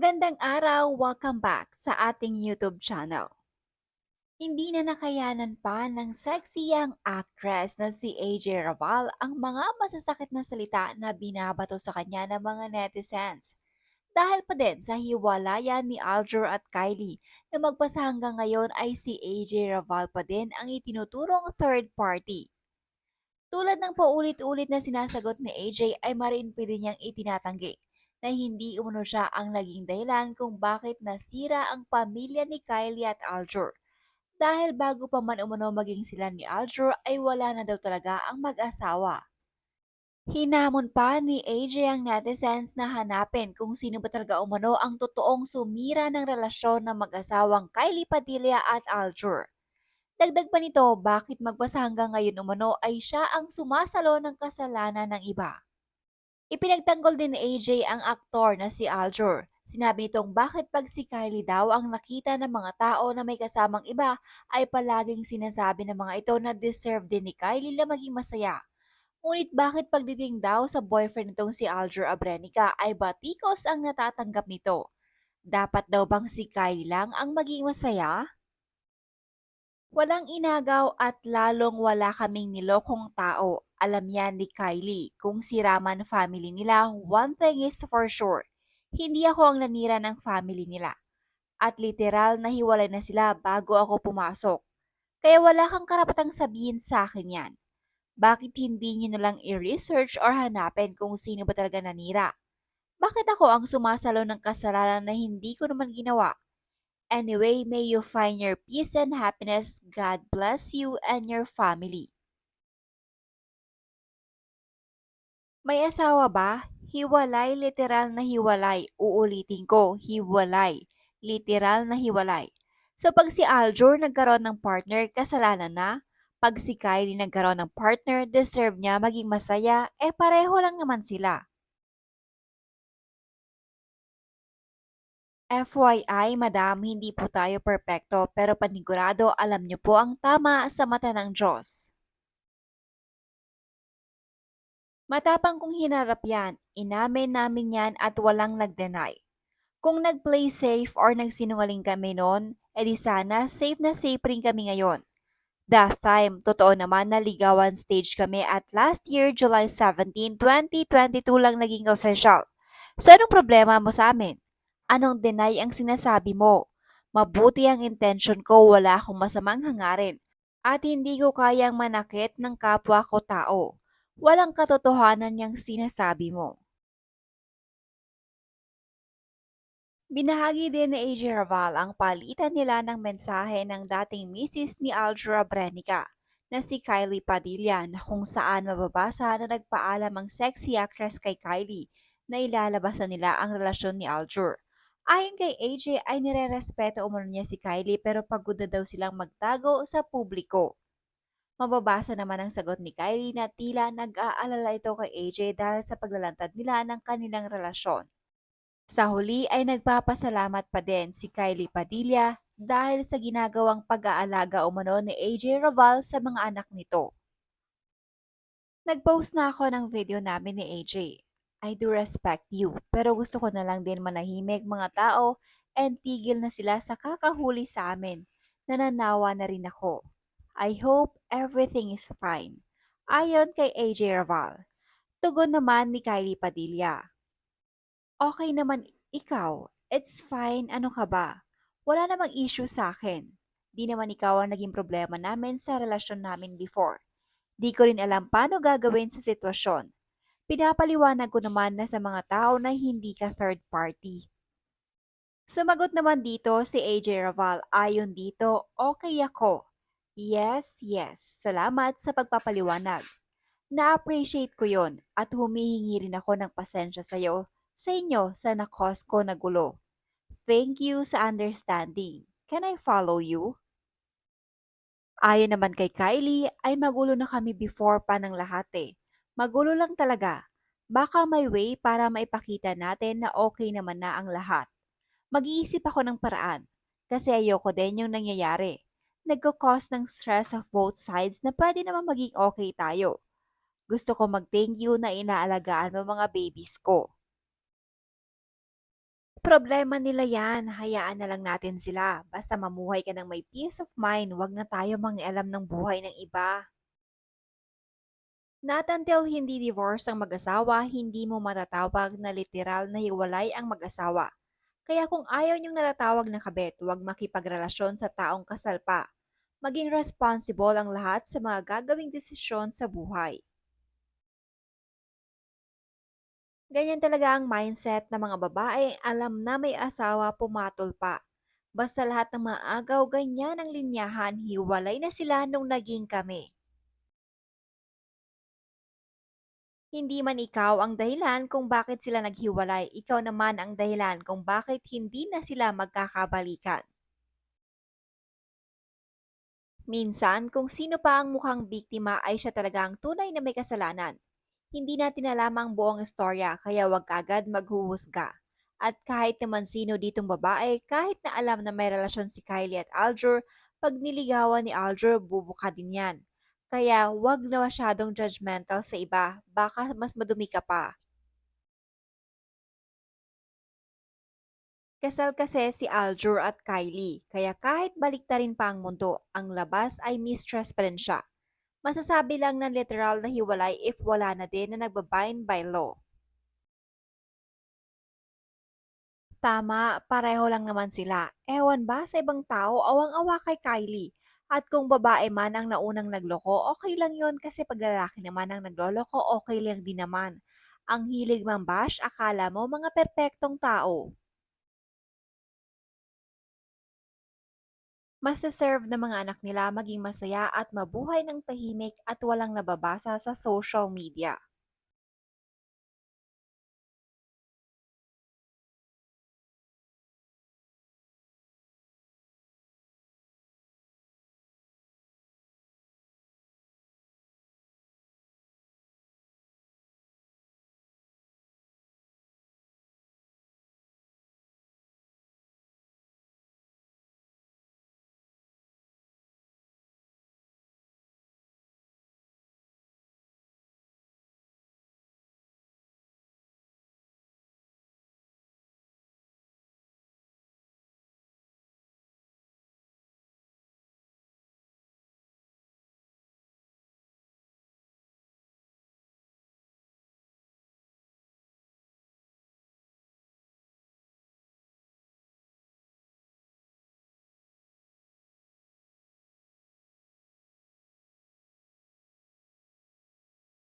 Magandang araw! Welcome back sa ating YouTube channel. Hindi na nakayanan pa ng sexy ang actress na si AJ Raval ang mga masasakit na salita na binabato sa kanya ng mga netizens. Dahil pa din sa hiwalayan ni Aljur at Kylie na magpasa hanggang ngayon ay si AJ Raval pa din ang itinuturong third party. Tulad ng paulit-ulit na sinasagot ni AJ ay marin pa din niyang itinatanggi na hindi umano siya ang naging dahilan kung bakit nasira ang pamilya ni Kylie at Aljur. Dahil bago pa man umano maging sila ni Aljur ay wala na daw talaga ang mag-asawa. Hinamon pa ni AJ ang netizens na hanapin kung sino ba talaga umano ang totoong sumira ng relasyon ng mag-asawang Kylie Padilla at Aljur. Dagdag pa nito, bakit magpasa hanggang ngayon umano ay siya ang sumasalo ng kasalanan ng iba. Ipinagtanggol din ni AJ ang aktor na si Aljur. Sinabi nitong bakit pag si Kylie daw ang nakita ng mga tao na may kasamang iba ay palaging sinasabi ng mga ito na deserve din ni Kylie na maging masaya. Ngunit bakit pagdating daw sa boyfriend nitong si Aljur Abrenica ay batikos ang natatanggap nito? Dapat daw bang si Kylie lang ang maging masaya? Walang inagaw at lalong wala kaming nilokong tao. Alam yan ni Kylie. Kung si Raman family nila, one thing is for sure. Hindi ako ang nanira ng family nila. At literal na hiwalay na sila bago ako pumasok. Kaya wala kang karapatang sabihin sa akin yan. Bakit hindi niyo na lang i-research or hanapin kung sino ba talaga nanira? Bakit ako ang sumasalo ng kasalanan na hindi ko naman ginawa? Anyway, may you find your peace and happiness. God bless you and your family. May asawa ba? Hiwalay, literal na hiwalay. Uulitin ko, hiwalay. Literal na hiwalay. So pag si Aljur nagkaroon ng partner, kasalanan na. Pag si Kylie nagkaroon ng partner, deserve niya maging masaya, pareho lang naman sila. FYI, madam, hindi po tayo perpekto pero panigurado alam niyo po ang tama sa mata ng Diyos. Matapang kong hinarap yan, inamin namin yan at walang nag-deny. Kung nag-play safe or nagsinungaling kami noon, edi sana safe na safe rin kami ngayon. That time, totoo naman na ligawan stage kami at last year, July 17, 2022 lang naging official. So anong problema mo sa amin? Anong deny ang sinasabi mo? Mabuti ang intention ko, wala akong masamang hangarin. At hindi ko kayang manakit ng kapwa ko tao. Walang katotohanan niyang sinasabi mo. Binahagi din ni AJ Raval ang palitan nila ng mensahe ng dating misis ni Aljura Brenica na si Kylie Padilla na kung saan mababasa na nagpaalam ang sexy actress kay Kylie na ilalabas na nila ang relasyon ni Aljur. Ayon kay AJ ay nire-respeto umano niya si Kylie pero pagod na daw silang magtago sa publiko. Mababasa naman ang sagot ni Kylie na tila nag-aalala ito kay AJ dahil sa paglalantad nila ng kanilang relasyon. Sa huli ay nagpapasalamat pa din si Kylie Padilla dahil sa ginagawang pag-aalaga umano ni AJ Raval sa mga anak nito. Nag-post na ako ng video namin ni AJ. I do respect you, pero gusto ko na lang din manahimik mga tao and tigil na sila sa kakahuli sa amin. Nananawa na rin ako. I hope everything is fine. Ayon kay AJ Raval. Tugon naman ni Kylie Padilla. Okay naman ikaw. It's fine, ano ka ba? Wala namang issue sa akin. Di naman ikaw ang naging problema namin sa relasyon namin before. Di ko rin alam paano gagawin sa sitwasyon. Pinapaliwanag ko naman na sa mga tao na hindi ka third party. Sumagot naman dito si AJ Raval. Ayon dito, okay ako. Yes, yes. Salamat sa pagpapaliwanag. Na-appreciate ko yon at humihingi rin ako ng pasensya sa inyo sa nakos ko na gulo. Thank you sa understanding. Can I follow you? Ayon naman kay Kylie ay magulo na kami before pa ng lahat eh. Magulo lang talaga. Baka may way para maipakita natin na okay naman na ang lahat. Mag-iisip ako ng paraan kasi ayoko din yung nangyayari. Nagko-cause ng stress of both sides na pwede naman maging okay tayo. Gusto ko mag-thank you na inaalagaan mo mga babies ko. Problema nila yan, hayaan na lang natin sila. Basta mamuhay ka ng may peace of mind, wag na tayo mangialam ng buhay ng iba. Not until hindi divorce ang mag-asawa, hindi mo matatawag na literal na hiwalay ang mag-asawa. Kaya kung ayaw niyong natatawag na kabit, huwag makipagrelasyon sa taong kasal pa. Maging responsible ang lahat sa mga gagawing desisyon sa buhay. Ganyan talaga ang mindset ng mga babae, alam na may asawa, pumatol pa. Basta lahat ng mga agaw ganyan ang linyahan, hiwalay na sila nung naging kami. Hindi man ikaw ang dahilan kung bakit sila naghiwalay, ikaw naman ang dahilan kung bakit hindi na sila magkakabalikan. Minsan, kung sino pa ang mukhang biktima ay siya talaga ang tunay na may kasalanan. Hindi natin alam ang buong istorya kaya wag kagad maghuhusga. At kahit naman sino ditong babae, kahit na alam na may relasyon si Kylie at Aljur, pag niligawan ni Aljur, bubuka din yan. Kaya wag na masyadong judgmental sa iba, baka mas madumi ka pa. Kasal kasi si Aljur at Kylie, kaya kahit baliktarin pa ang mundo, ang labas ay mistress pa rin siya. Masasabi lang na literal na hiwalay if wala na din na nagbabind by law. Tama, pareho lang naman sila. Ewan ba sa ibang tao, awang-awa kay Kylie. At kung babae man ang naunang nagloko, okay lang yon kasi pag lalaki naman ang nagloloko, okay lang din naman. Ang hilig mambash, akala mo mga perpektong tao. Mas deserve ng mga anak nila maging masaya at mabuhay ng tahimik at walang nababasa sa social media.